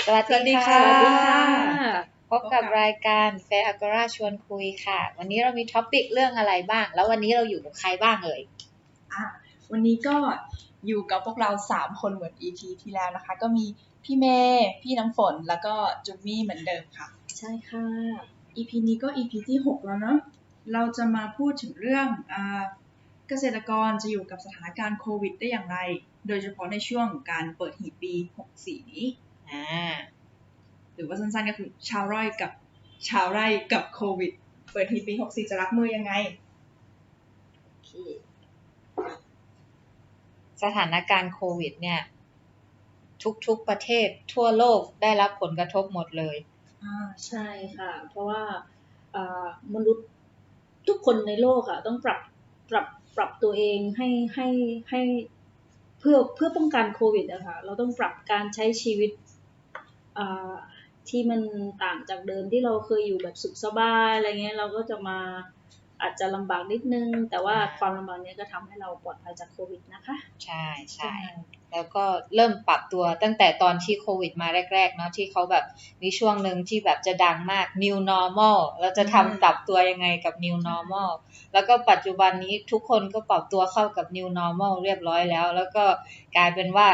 สวัสดีค่สวัสดีค่ะะ พบกับรายการ Fair Agora ชวนคุยค่ะ วันนี้เรามีท็อปิกเรื่องอะไรบ้าง แล้ววันนี้เราอยู่กับใครบ้างเอ่ยวันนี้ก็อยู่กับพวกเรา3คนเหมือน EP ที่แล้วนะคะ ก็มีพี่เมย์พี่น้ำฝนแล้วก็จุ๊มมี่เหมือนเดิมค่ะ ใช่ค่ะ EP นี้ก็ EP ที่6แล้วเนาะเราจะมาพูดถึงเรื่องเกษตรกรจะอยู่กับสถานการณ์โควิดได้อย่างไร โดยเฉพาะในช่วงการเปิดหีบปี 64 นี้หรือว่าสั้นๆก็คือชาวไร่กับโควิดเปิดหีบปี 64 จะรับมือยังไงสถานการณ์โควิดเนี่ยทุกประเทศทั่วโลกได้รับผลกระทบหมดเลยใช่ค่ะเพราะว่ามนุษย์ทุกคนในโลกอ่ะต้องปรับตัวเองให้เพื่อป้องกันโควิดอะค่ะเราต้องปรับการใช้ชีวิตที่มันต่างจากเดิมที่เราเคยอยู่แบบสุขสบายอะไรเงี้ยเราก็จะมาอาจจะลำบากนิดนึงแต่ว่าความลำบากนี้ก็ทำให้เราปลอดภัยจากโควิดนะคะใช่แล้วก็เริ่มปรับตัวตั้งแต่ตอนที่โควิดมาแรกๆเนาะที่เขาแบบมีช่วงหนึ่งที่แบบจะดังมาก New Normal เราจะปรับตัวยังไงกับ New Normal แล้วก็ปัจจุบันนี้ทุกคนก็ปรับตัวเข้ากับ New Normal เรียบร้อยแล้วก็กลายเป็นว่า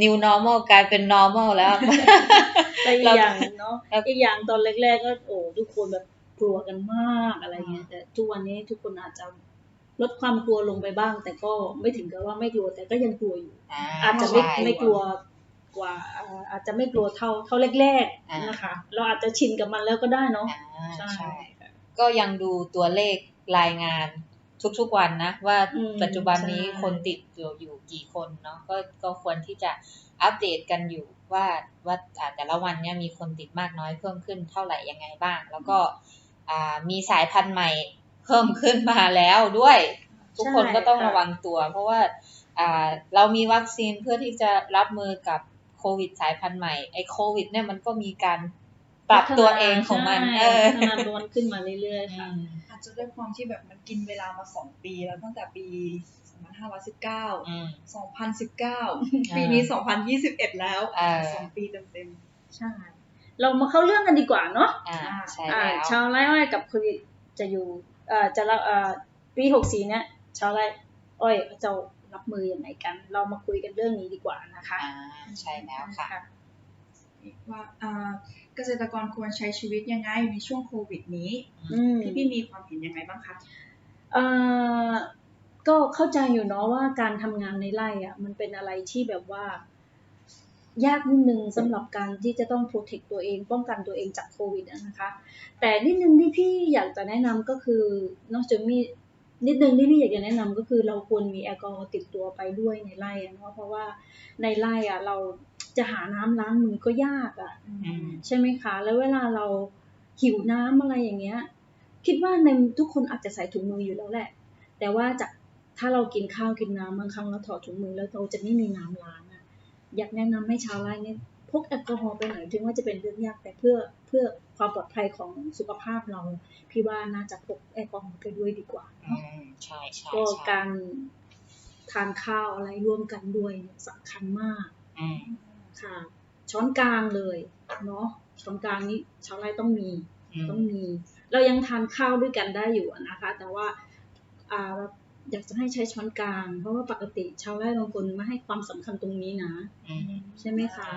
New Normal กลายเป็น Normal แล้วแต่อีกอย่างเนาะอีกอย่างตอนแรกๆก็ทุกคนแบบกลัวกันมากอะไรเงี้ยแต่ทุกวันนี้ทุกคนอาจจะลดความกลัวลงไปบ้างแต่ก็ไม่ถึงกับว่าไม่กลัวแต่ก็ยังกลัวอยู่อาจจะไม่กลัวกว่าอาจจะไม่กลัวเท่าแรกๆนะคะเราอาจจะชินกับมันแล้วก็ได้เนาะใช่ก็ยังดูตัวเลขรายงานทุกๆวันนะว่าปัจจุบันนี้คนติดอยู่กี่คนเนาะก็ควรที่จะอัปเดตกันอยู่ว่าแต่ละวันเนี่ยมีคนติดมากน้อยเพิ่มขึ้นเท่าไหร่ยังไงบ้างแล้วก็มีสายพันธุ์ใหม่เพิ่มขึ้นมาแล้วด้วยทุกคนก็ต้องระวังตัวเพราะว่าเรามีวัคซีนเพื่อที่จะรับมือกับโควิดสายพันธุ์ใหม่ไอ้โควิดเนี่ยมันก็มีการปรับตัวเองของมันพัฒนาตัวมันขึ้นมาเรื่อยๆค่ะอาจจะด้วยความที่แบบมันกินเวลามา2ปีแล้วตั้งแต่ปี2519 2019ปีนี้2021แล้ว2ปีเต็มๆใช่เรามาเข้าเรื่องกันดีกว่าเนาะใช่แล้วชาวไร่อ้อยกับโควิดจะอยู่จะปี64เนี่ยชาวไร่อ้อยจะรับมือยังไงกันเรามาคุยกันเรื่องนี้ดีกว่านะคะใช่แล้วค่ะว่าเกษตรกรควรใช้ชีวิตยังไงในช่วงโควิดนี้พี่มีความเห็นยังไงบ้างคะก็เข้าใจอยู่เนาะว่าการทำงานในไร่อ่ะมันเป็นอะไรที่แบบว่ายากนิดนึงสำหรับการที่จะต้องโปรเทคตัวเองป้องกันตัวเองจากโควิดนะคะแต่นิดนึงที่พี่อยากจะแนะนำก็คือนอกจากมีนิดนึงที่พี่อยากจะแนะนำก็คือเราควรมีแอลกอฮอล์ติดตัวไปด้วยในไร่เนาะเพราะว่าในไร่อ่ะเราจะหาน้ำล้างมือก็ยากอ่ะใช่ไหมคะแล้วเวลาเราหิวน้ำอะไรอย่างเงี้ยคิดว่าในทุกคนอาจจะใส่ถุงมืออยู่แล้วแหละแต่ว่าถ้าเรากินข้าวกินน้ำบางครั้งเราถอดถุงมือแล้วเราจะไม่มีน้ำล้างอ่ะอยากแนะนำให้ชาวไร่เนี่ยพกแอลกอฮอล์ไปหน่อยถึงว่าจะเป็นเรื่องยากแต่เพื่อความปลอดภัยของสุขภาพเราพี่ว่าน่าจะพกแอลกอฮอล์ไปด้วยดีกว่าเนาะใช่ก็การทานข้าวอะไรร่วมกันด้วยสำคัญมากค่ะช้อนกลางเลยเนาะช้อนกลางนี้ชาวไร่ต้องมีเรายังทานข้าวด้วยกันได้อยู่นะคะแต่ว่าอยากจะให้ใช้ช้อนกลางเพราะว่าปกติชาวไร่บางคนไม่ให้ความสำคัญตรงนี้นะใช่ไหมคะ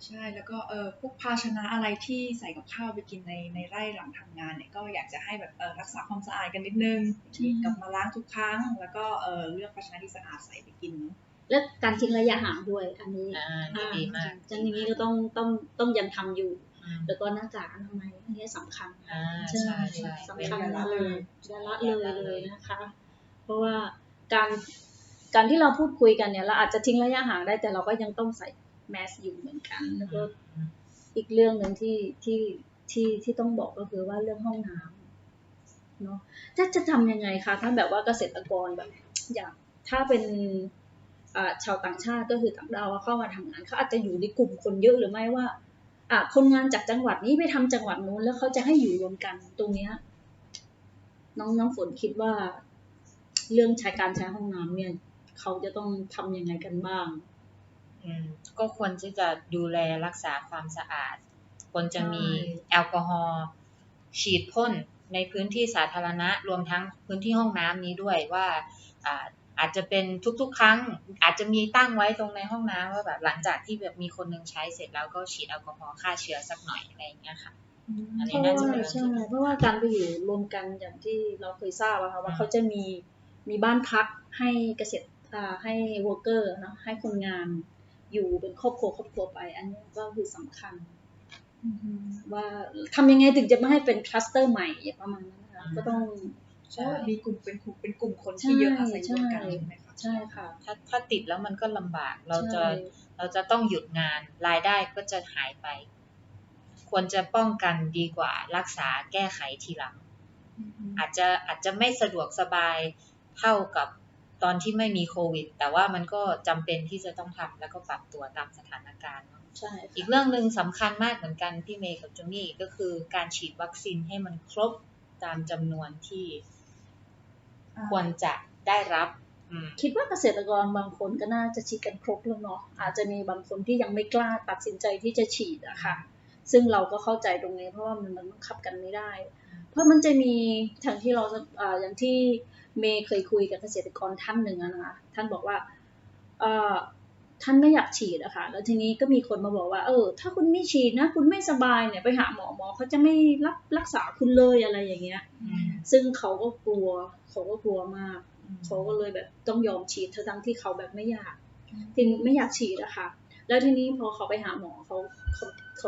ใช่แล้วก็พวกภาชนะอะไรที่ใส่กับข้าวไปกินในไร่หลังทำงานเนี่ยก็อยากจะให้แบบรักษาความสะอาดกันนิดนึงกลับมาล้างทุกครั้งแล้วก็เลือกภาชนะที่สะอาดใส่ไปกินและการทิ้งระยะห่างด้วยอันนี้ดีมากจังนี้ก็ต้องยังทำอยู่แล้วก็หน้ากากอนามัยอันนี้สำคัญใช่สำคัญเลยจะละเลยนะคะเพราะว่าการที่เราพูดคุยกันเนี่ยเราอาจจะทิ้งระยะห่างได้แต่เราก็ยังต้องใส่แมสอยู่เหมือนกันแล้วก็อีกเรื่องนึงที่ต้องบอกก็คือว่าเรื่องห้องน้ำเนาะจะทำยังไงคะถ้าแบบว่าเกษตรกรแบบอย่างถ้าเป็นชาวต่างชาติก็คือต่างดาวเข้ามาทำงานเขาอาจจะอยู่ในกลุ่มคนเยอะหรือไม่ว่าคนงานจากจังหวัดนี้ไปทำจังหวัดนู้นแล้วเขาจะให้อยู่รวมกันตรงเนี้ยน้องฝนคิดว่าเรื่องการใช้ห้องน้ำเนี่ยเขาจะต้องทำยังไงกันบ้าง ก็ควรที่จะดูแลรักษาความสะอาดควรจะมีแอลกอฮอล์ฉีดพ่นในพื้นที่สาธารณะรวมทั้งพื้นที่ห้องน้ำนี้ด้วยว่าอาจจะเป็นทุกๆครั้งอาจจะมีตั้งไว้ตรงในห้องน้ำว่าแบบหลังจากที่แบบมีคนนึงใช้เสร็จแล้วก็ฉีดแอลกอฮอล์ฆ่าเชื้อสักหน่อยอะไรอย่างเงี้ยค่ะอันนี้น่าจะเป็น ใช่เพราะว่าการไปอยู่รวมกันอย่างที่เราเคยทราบอะค่ะว่าเขาจะมีบ้านพักให้เกษตรให้ worker เนาะให้คนงานอยู่เป็นครอบครัวไปอันนี้ก็คือสำคัญว่าทำยังไงถึงจะไม่ให้เป็นคลัสเตอร์ใหม่ประมาณนั้นนะคะก็ต้องมีกลุ่มเป็นกลุ่มคนที่เยอะอาศัยร่วมกันใช่ไหมคะใช่ค่ะถ้าติดแล้วมันก็ลำบากเราจะต้องหยุดงานรายได้ก็จะหายไปควรจะป้องกันดีกว่ารักษาแก้ไขทีหลังอาจจะไม่สะดวกสบายเท่ากับตอนที่ไม่มีโควิดแต่ว่ามันก็จำเป็นที่จะต้องทำแล้วก็ปรับตัวตามสถานการณ์ใช่อีกเรื่องนึงสำคัญมากเหมือนกันพี่เมย์กับจูนี่ก็คือการฉีดวัคซีนให้มันครบตามจำนวนที่ควรจะได้รับคิดว่าเกษตรกรบางคนก็น่าจะฉีดกันครบแล้วเนาะอาจจะมีบางคนที่ยังไม่กล้าตัดสินใจที่จะฉีดอะค่ะซึ่งเราก็เข้าใจตรงนี้เพราะว่ามันบังคับกันไม่ได้เพราะมันจะมีทางที่เราอย่างที่เมย์เคยคุยกับเกษตรกรท่านหนึ่งนะคะท่านบอกว่าท่านไม่อยากฉีดอะค่ะแล้วทีนี้ก็มีคนมาบอกว่าถ้าคุณไม่ฉีดนะคุณไม่สบายเนี่ยไปหาหมอเขาจะไม่รักษาคุณเลยอะไรอย่างเงี้ยซึ่งเขาก็กลัวมากเขาก็เลยแบบต้องยอมฉีดทั้งที่เขาแบบไม่อยากฉีดอะค่ะแล้วทีนี้พอเขาไปหาหมอเขา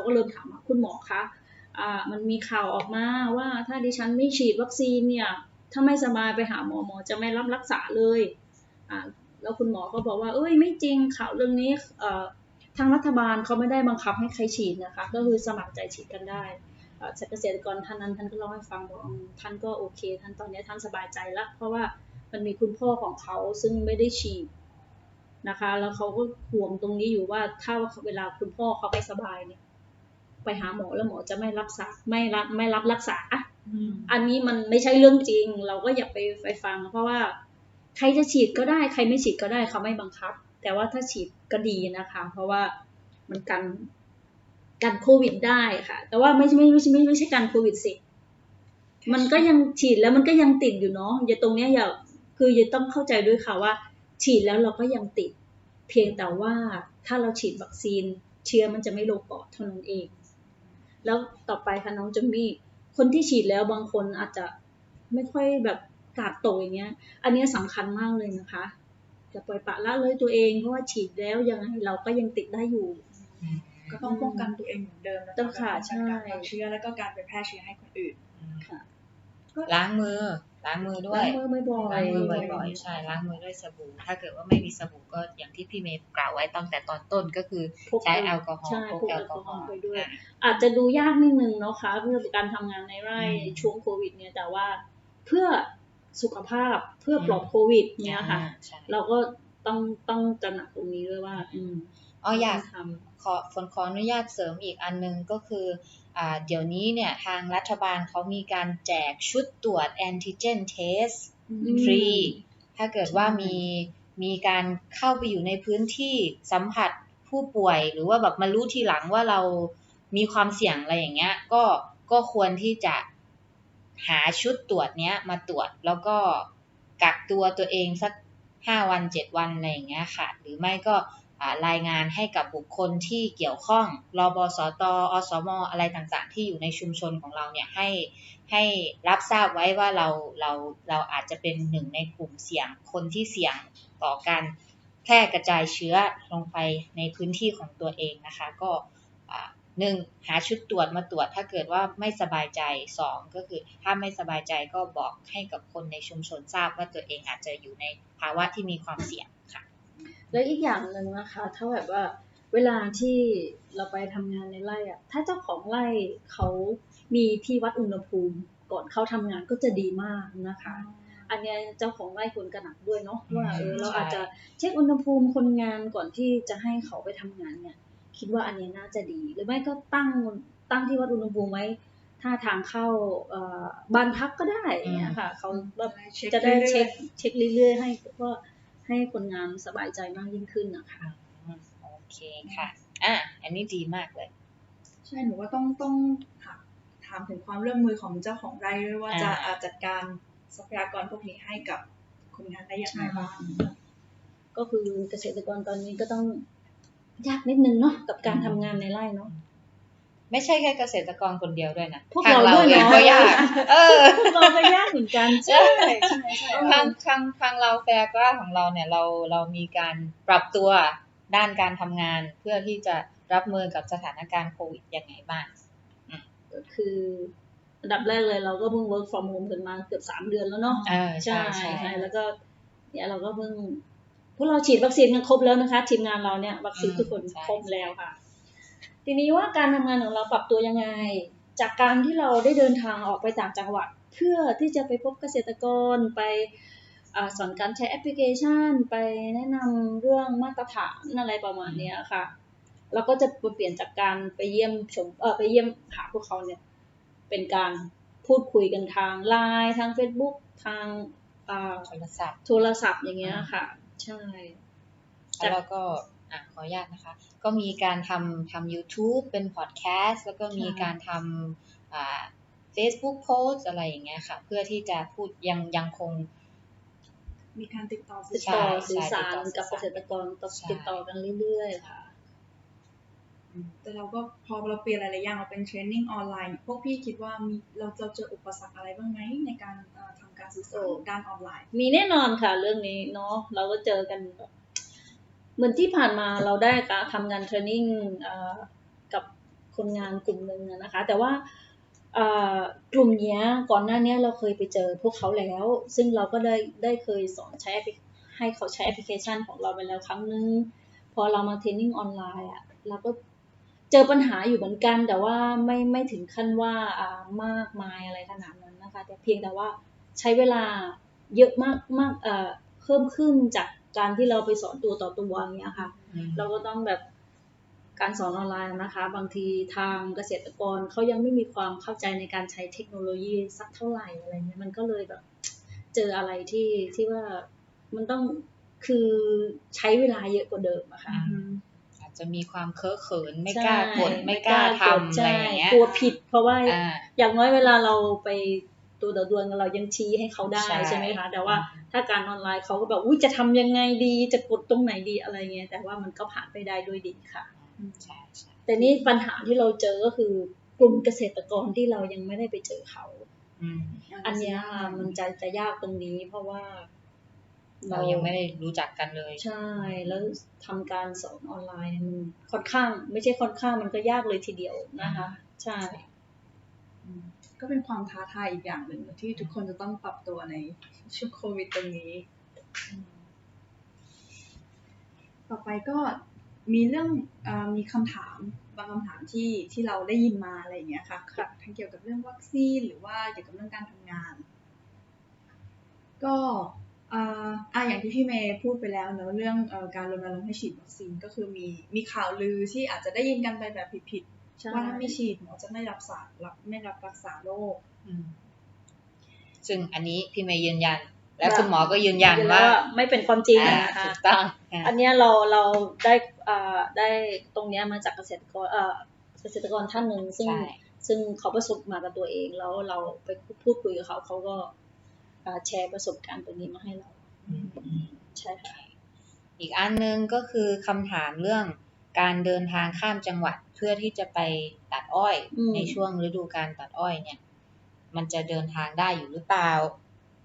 ก็เริ่มถามว่าคุณหมอคะมันมีข่าวออกมาว่าถ้าดิฉันไม่ฉีดวัคซีนเนี่ยถ้าไม่สบายไปหาหมอจะไม่รับรักษาเลยแล้วคุณหมอก็บอกว่าไม่จริงข่าวเรื่องนี้ทางรัฐบาลเขาไม่ได้บังคับให้ใครฉีดนะคะก็คือสมัครใจฉีดกันได้เกษตรกรท่านนั้นท่านก็เล่าให้ฟังบอกท่านก็โอเคท่านตอนนี้ท่านสบายใจแล้วเพราะว่ามันมีคุณพ่อของเขาซึ่งไม่ได้ฉีดนะคะแล้วเขาก็ห่วงตรงนี้อยู่ว่าถ้าเวลาคุณพ่อเขาไม่สบายเนี่ยไปหาหมอแล้วหมอจะไม่รับรักษาอันนี้มันไม่ใช่เรื่องจริงเราก็อย่าไปฟังเพราะว่าใครจะฉีดก็ได้ใครไม่ฉีดก็ได้เขาไม่บังคับแต่ว่าถ้าฉีดก็ดีนะคะเพราะว่ามันกันโควิดได้ค่ะแต่ว่าไม่ใช่กันโควิดสิมันก็ยังฉีดแล้วมันก็ยังติดอยู่เนาะอย่าตรงเนี้ยอย่าต้องเข้าใจด้วยค่ะว่าฉีดแล้วเราก็ยังติดเพียงแต่ว่าถ้าเราฉีดวัคซีนเชื้อมันจะไม่ลงปอดเท่านั้นเองแล้วต่อไปค่ะน้องจมี่คนที่ฉีดแล้วบางคนอาจจะไม่ค่อยแบบกาดตกอย่างเงี้ยอันนี้สำคัญมากเลยนะคะจะปล่อยปละละเลยตัวเองเพราะว่าฉีดแล้วยังไงเราก็ยังติดได้อยู่ก็ต้องป้องกันตัวเองเหมือนเดิมนะคะต้องค่ะใช่การรับเชื้อแล้วก็การไปแพร่เชื้อให้คนอื่นค่ะล้างมือด้วยล้างมือบ่อยๆใช่ล้างมือด้วยสบู่ถ้าเกิดว่าไม่มีสบู่ก็อย่างที่พี่เมย์กล่าวไว้ตั้งแต่ตอนต้นก็คือใช้แอลกอฮอล์พกแอลกอฮอล์ไปด้วยอาจจะดูยากนิดนึงเนาะค่ะเพื่อการทำงานในไร่ช่วงโควิดเนี่ยแต่ว่าเพื่อสุขภาพเพื่อปลอดโควิดเนี่ยค่ะเราก็ต้องตระหนักตรงนี้ด้วยว่าอยากขออนุญาตเสริมอีกอันนึงก็คือเดี๋ยวนี้เนี่ยทางรัฐบาลเขามีการแจกชุดตรวจแอนติเจนเทสฟรีถ้าเกิดว่ามีการเข้าไปอยู่ในพื้นที่สัมผัสผู้ป่วยหรือว่าแบบมารู้ทีหลังว่าเรามีความเสี่ยงอะไรอย่างเงี้ยก็ควรที่จะหาชุดตรวจเนี้ยมาตรวจแล้วก็กักตัวตัวเองสัก5 วัน7 วันอะไรอย่างเงี้ยค่ะหรือไม่ก็รายงานให้กับบุคคลที่เกี่ยวข้องรบสตอสมอะไรต่างๆที่อยู่ในชุมชนของเราเนี่ยให้รับทราบไว้ว่าเราอาจจะเป็นหนึ่งในกลุ่มเสี่ยงคนที่เสี่ยงต่อการแพร่กระจายเชื้อลงไปในพื้นที่ของตัวเองนะคะก็1หาชุดตรวจมาตรวจถ้าเกิดว่าไม่สบายใจ2ก็คือถ้าไม่สบายใจก็บอกให้กับคนในชุมชนทราบว่าตัวเองอาจจะอยู่ในภาวะที่มีความเสี่ยงค่ะแล้วอีกอย่างนึงนะคะถ้าแบบว่าเวลาที่เราไปทำงานในไร่อะถ้าเจ้าของไร่เขามีที่วัดอุณหภูมิก่อนเข้าทำงานก็จะดีมากนะคะอันนี้เจ้าของไร่ควรกระหนักด้วยเนาะว่าเราอาจจะเช็คอุณหภูมิคนงานก่อนที่จะให้เขาไปทำงานเนี่ยคิดว่าอันนี้น่าจะดีหรือไม่ก็ตั้งที่วัดอุณหภูมิไว้ถ้าทางเข้าบ้านพักก็ได้เนี่ยค่ะเขาแบบจะได้เช็คเรื่อยๆให้คนงานสบายใจมากยิ่งขึ้นนะคะโอเค เคค่ะอันนี้ดีมากเลยใช่หนูว่าต้องถามถึงความร่วมมือของเจ้าของไร่ด้วยว่าจะจัดการทรัพยากรพวกนี้ให้กับคนงานได้อย่างไรบ้างก็คือเกษตรกรตอนนี้ก็ต้องยากนิดนึงเนาะกับการทำงานในไร่เนาะไม่ใช่แค่เกษตรกรคนเดียวด้วยนะพวกเราด้วยเนาะก็ยากพวกเราก็ยากเหมือนกันใช่ทางเราแฟร์กล้าของเราเนี่ยเรามีการปรับตัวด้านการทำงานเพื่อที่จะรับมือกับสถานการณ์โควิดยังไงบ้างก็คืออันดับแรกเลยเราก็เพิ่ง work from home กันมาเกือบ3 เดือนแล้วเนาะใช่แล้วก็เนี่ยเราก็เพิ่งพวกเราฉีดวัคซีนกันครบแล้วนะคะทีมงานเราเนี่ยวัคซีนทุกคนครบแล้วค่ะทีนี้ว่าการทำงานของเราปรับตัวยังไงจากการที่เราได้เดินทางออกไปต่างจังหวัดเพื่อที่จะไปพบเกษตรกรไปสอนการใช้แอปพลิเคชันไปแนะนำเรื่องมาตรฐานอะไรประมาณนี้ค่ะเราก็จะเปลี่ยนจากการไปเยี่ยมไปเยี่ยมหาพวกเขาเนี่ยเป็นการพูดคุยกันทาง LINE ทาง Facebook ทางโทรศัพท์อย่างเงี้ยค่ะใช่แล้วก็ขออนุญาตนะคะก็มีการทำ YouTube เป็นพอดแคสต์แล้วก็มีการทำFacebook Post อะไรอย่างเงี้ยค่ะเพื่อที่จะพูดยังคงมีการติดต่อสื่อสารกับเกษตรกรติดต่อกันเรื่อยๆค่ะแต่เราก็พอเราเปลี่ยนหลายๆอย่างเราเป็นเทรนนิ่งออนไลน์พวกพี่คิดว่าเราจะเจออุปสรรคอะไรบ้างไหมในการทำการสื่อสารด้านออนไลน์มีแน่นอนค่ะเรื่องนี้เนาะเราก็เจอกันเหมือนที่ผ่านมาเราได้ทำงานเทรนนิ่งกับคนงานกลุ่มนึงนะคะแต่ว่ากลุ่มนี้ก่อนหน้านี้เราเคยไปเจอพวกเขาแล้วซึ่งเราก็ได้เคยสอนให้เขาใช้แอปพลิเคชันของเราไปแล้วครั้งนึงพอเรามาเทรนนิ่งออนไลน์เราก็เจอปัญหาอยู่เหมือนกันแต่ว่าไม่ถึงขั้นว่ามากมายอะไรขนาดนั้นนะคะแต่เพียงแต่ว่าใช้เวลาเยอะมากเพิ่มขึ้นจากการที่เราไปสอนตัวต่อตัวอย่างเงี้ยค่ะเราก็ต้องแบบการสอนออนไลน์นะคะบางทีทางเกษตรกรเขายังไม่มีความเข้าใจในการใช้เทคโนโลยีสักเท่าไหร่อะไรเงี้ยมันก็เลยแบบเจออะไรที่ว่ามันต้องคือใช้เวลาเยอะกว่าเดิมอะค่ะอาจจะมีความเคอะเขินไม่กล้ากดไม่กล้าทำอะไรอย่างเงี้ยกลัวผิดเพราะว่าอย่างน้อยเวลาเราไปตัวต่อตัวกันเรายังชี้ให้เขาได้ใช่ไหมคะแต่ว่าถ้าการออนไลน์เขาก็แบบอุ๊ยจะทำยังไงดีจะกดตรงไหนดีอะไรเงี้ยแต่ว่ามันก็ผ่านไปได้ด้วยดีค่ะแต่นี่ปัญหาที่เราเจอก็คือกลุ่มเกษตรกรที่เรายังไม่ได้ไปเจอเขาอันนี้มันจะยากตรงนี้เพราะว่าเรายังไม่ได้รู้จักกันเลยใช่แล้วทำการสอนออนไลน์มันค่อนข้างไม่ใช่ค่อนข้างมันก็ยากเลยทีเดียวนะคะใช่ก็เป็นความท้าทายอีกอย่างหนึ่งที่ทุกคนจะต้องปรับตัวในช่วงโควิดตรงนี้ต่อไปก็มีเรื่องมีคำถามบางคำถามที่เราได้ยินมาอะไรอย่างเงี้ยค่ะทั้งเกี่ยวกับเรื่องวัคซีนหรือว่าเกี่ยวกับเรื่องการทำงานก็อย่างที่พี่เมย์พูดไปแล้วเนอะเรื่องการรณรงค์ให้ฉีดวัคซีนก็คือมีข่าวลือที่อาจจะได้ยินกันไปแบบผิดๆว่าถ้าไม่ฉีดหมอจะไม่รับรักษาโรคซึ่งอันนี้พี่เมย์ยืนยันและคุณหมอก็ยืนยันว่าไม่เป็นความจริงนะคะถูกต้องอันนี้เราได้ตรงนี้มาจากเกษตรกรท่านหนึ่งซึ่งเขาประสบมากับตัวเองแล้วเราไปพูดคุยกับเขาก็แชร์ประสบการณ์ตรงนี้มาให้เราใช่ค่ะอีกอันนึงก็คือคำถามเรื่องการเดินทางข้ามจังหวัดเพื่อที่จะไปตัดอ้อยในช่วงฤดูการตัดอ้อยเนี่ยมันจะเดินทางได้อยู่หรือเปล่า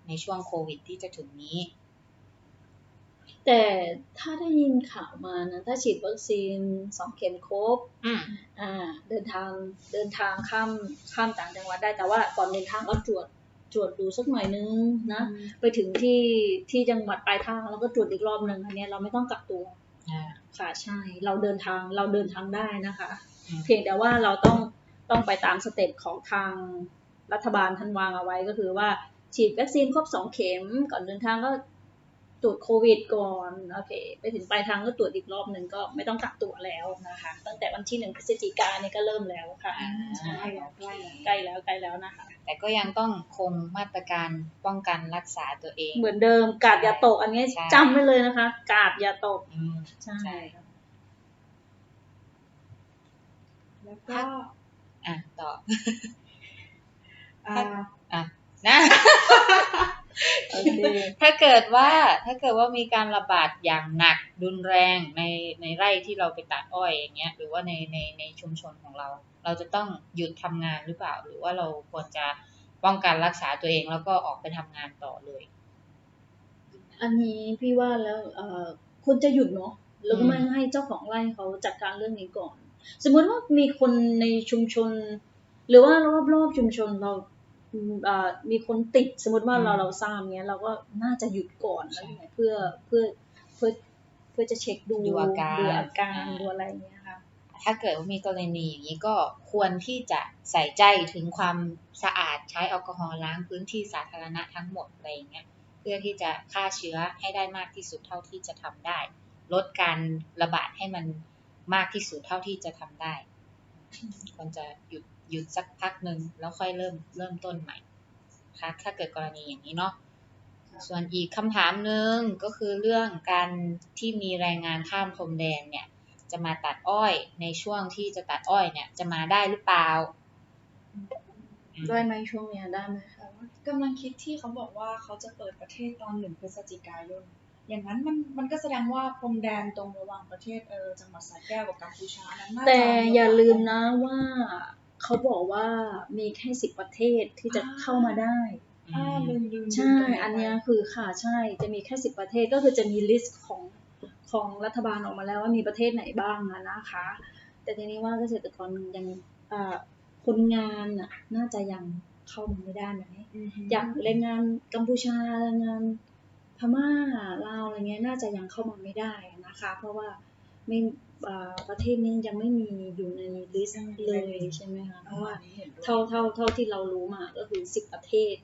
ในช่วงโควิดที่จะถึงนี้แต่ถ้าได้ยินข่าวมานะถ้าฉีดวัคซีน2 เข็มครบเดินทางข้ามต่างจังหวัดได้แต่ว่าก่อนเดินทางก็ตรวจดูสักหน่อยนึงนะไปถึงที่จังหวัดปลายทางแล้วก็ตรวจอีกรอบนึงอันนี้เราไม่ต้องกักตัวค่ะใช่เราเดินทางได้นะคะเพียงแต่ว่าเราต้องไปตามสเต็ปของทางรัฐบาลท่านวางเอาไว้ก็คือว่าฉีดวัคซีนครบ2 เข็มก่อนเดินทางก็ตรวจโควิดก่อนโอเคไปถึงปลายทางก็ตรวจอีกรอบนึงก็ไม่ต้องกักตัวแล้วนะคะตั้งแต่วันที่1 พฤศจิกายนนี่ก็เริ่มแล้วค่ะใช่ใกล้แล้วนะคะแต่ก็ยังต้องคงมาตรการป้องกันรักษาตัวเองเหมือนเดิมกาดอย่าตกอันนี้จำไว้เลยนะคะกาดอย่าตกใช่ แล้วก็ ต่อ อ่า นะ โอเค ถ้าเกิดว่ามีการระบาดอย่างหนักรุนแรงในไร่ที่เราไปตัดอ้อยอย่างเงี้ยหรือว่าในชุมชนของเราจะต้องหยุดทำงานหรือเปล่าหรือว่าเราควรจะป้องกันรักษาตัวเองแล้วก็ออกไปทำงานต่อเลย อันนี้พี่ว่าแล้วควรจะหยุดเนาะแล้วก็ไม่ให้เจ้าของไร่เขาจัดการเรื่องนี้ก่อนสมมติว่ามีคนในชุมชนหรือว่ารอบๆชุมชนเรามีคนติดสมมติว่าเราทราบเงี้ยเราก็น่าจะหยุดก่อนแล้วเพื่อจะเช็คดูอาการดูอะไรเงี้ยค่ะถ้าเกิดว่ามีกรณีอย่างนี้ก็ควรที่จะใส่ใจถึงความสะอาดใช้แอลกอฮอล์ล้างพื้นที่สาธารณะทั้งหมดอะไรอย่างเงี้ยเพื่อที่จะฆ่าเชื้อให้ได้มากที่สุดเท่าที่จะทำได้ลดการระบาดให้มันมากที่สุดเท่าที่จะทำได้ควรจะหยุดสักพักนึงแล้วค่อยเริ่มต้นใหม่ค่ะถ้าเกิดกรณีอย่างนี้เนาะส่วนอีกคำถามนึงก็คือเรื่องการที่มีแรงงานข้ามพรมแดนเนี่ยจะมาตัดอ้อยในช่วงที่จะตัดอ้อยเนี่ยจะมาได้หรือเปล่าได้ไหมช่วงนี้ได้ไหมคะกำลังคิดที่เขาบอกว่าเขาจะเปิดประเทศตอน1 พฤศจิกายนอย่างนั้นมันก็แสดงว่าพรมแดนตรงระหว่างประเทศจังหวัดสระแก้วกับกัมพูชานั้นน่าจะแต่อย่าลืมนะว่าเขาบอกว่ามีแค่10 ประเทศที่จะเข้ามาได้ลืมใช่อันนี้คือค่ะใช่จะมีแค่10 ประเทศก็คือจะมีลิสต์ของรัฐบาลออกมาแล้วว่ามีประเทศไหนบ้างนะคะแต่ทีนี้ว่าเกษตรกรยังคนงานน่าจะยังเข้ามาไม่ได้ไหมอย่างแรงงานกัมพูชาแรงงานพม่าลาวอะไรเงี้ยน่าจะยังเข้ามาไม่ได้นะคะเพราะว่าไม่ประเทศนี้ยังไม่มีอยู่ในลิสต์เลยใช่ไหมคะเพราะว่าเท่าที่เรารู้มาก็คือ10 ประเทศ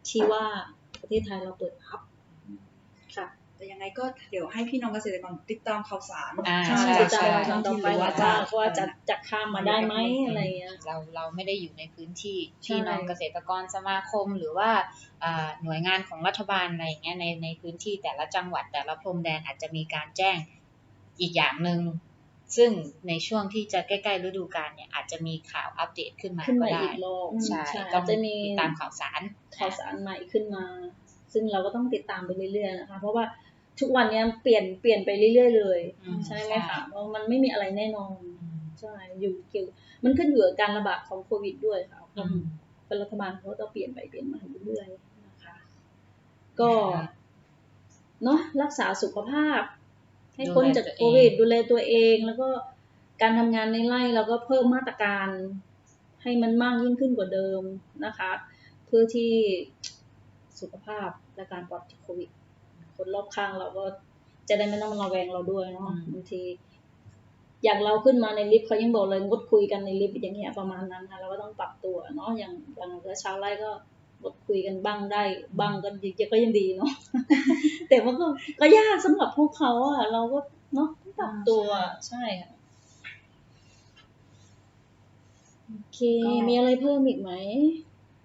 ที่ว่าประเทศไทยเราเปิดรับค่ะแต่ยังไงก็เดี๋ยวให้พี่น้องเกษตรกรติดตามข่าวสารใช่จะต่อไปว่าจะข้ามมาได้ไหมอะไรเงี้ยเราไม่ได้อยู่ในพื้นที่พี่น้องเกษตรกรสมาคมหรือว่าหน่วยงานของรัฐบาลอะไรอย่างเงี้ยในพื้นที่แต่ละจังหวัดแต่ละพรมแดนอาจจะมีการแจ้งอีกอย่างนึงซึ่งในช่วงที่จะใกล้ๆฤดูกาลเนี่ยอาจจะมีข่าวอัปเดตขึ้นมาก็ได้ใช่ต้องติดตามข่าวสารใหม่ขึ้นมาซึ่งเราก็ต้องติดตามไปเรื่อยๆนะคะเพราะว่าทุกวันนี้เปลี่ยนไปเรื่อยๆเลยใช่ไหมคะเพราะมันไม่มีอะไรแน่นอนใช่มันขึ้นอยู่กับการระบาดของโควิดด้วยค่ะเป็นรัฐบาลเขาจะเปลี่ยนไปเปลี่ยนมาเรื่อยๆนะคะก็เนาะรักษาสุขภาพให้พ้นจากโควิดดูแลตัวเองแล้วก็การทำงานในไร่เราก็เพิ่มมาตรการให้มันมากยิ่งขึ้นกว่าเดิมนะคะเพื่อที่สุขภาพและการปลอดภัยโควิดคนรอบข้างเราก็จะได้ไม่ต้องระแวงเราด้วยเนาะบางทีอย่างเราขึ้นมาในลิฟต์เขายังบอกเลยงดคุยกันในลิฟต์อย่างเงี้ยประมาณนั้นค่ะเราก็ต้องปรับตัวเนาะอย่างชาวไร่ก็งดคุยกันบ้างได้บ้างก็ยังดีเนาะ แต่ว่าก็ยากสำหรับพวกเขาอ่ะเราก็เนาะต้องปรับตัวใช่ค่ะโอเคมีอะไรเพิ่มอีกไหม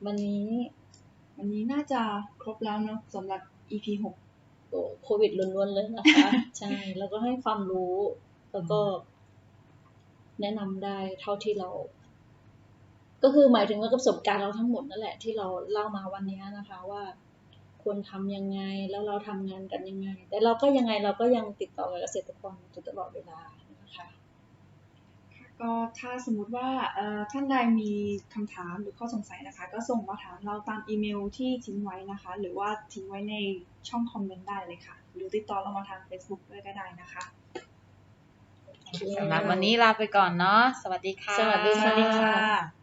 วันนี้น่าจะครบแล้วเนาะสำหรับ EP 6โควิดล้วนๆเลยนะคะใช่แล้วก็ให้ความรู้แล้วก็แนะนำได้เท่าที่เราก็คือหมายถึงว่าประสบการณ์เราทั้งหมดนั่นแหละที่เราเล่ามาวันนี้นะคะว่าควรทำยังไงแล้วเราทำงานกันยังไงแต่เราก็ยังติดต่อกับเกษตรกรอยู่ตลอดเวลานะคะก็ถ้าสมมุติว่าท่านใดมีคำถามหรือข้อสงสัยนะคะก็ส่งมาถามเราตามอีเมลที่ทิ้งไว้นะคะหรือว่าทิ้งไว้ในช่องคอมเมนต์ได้เลยค่ะหรือติดต่อเรามาทาง Facebook ด้วยก็ได้นะคะสำหรับวันนี้ลาไปก่อนเนาะสวัสดีค่ะสวัสดีค่ะ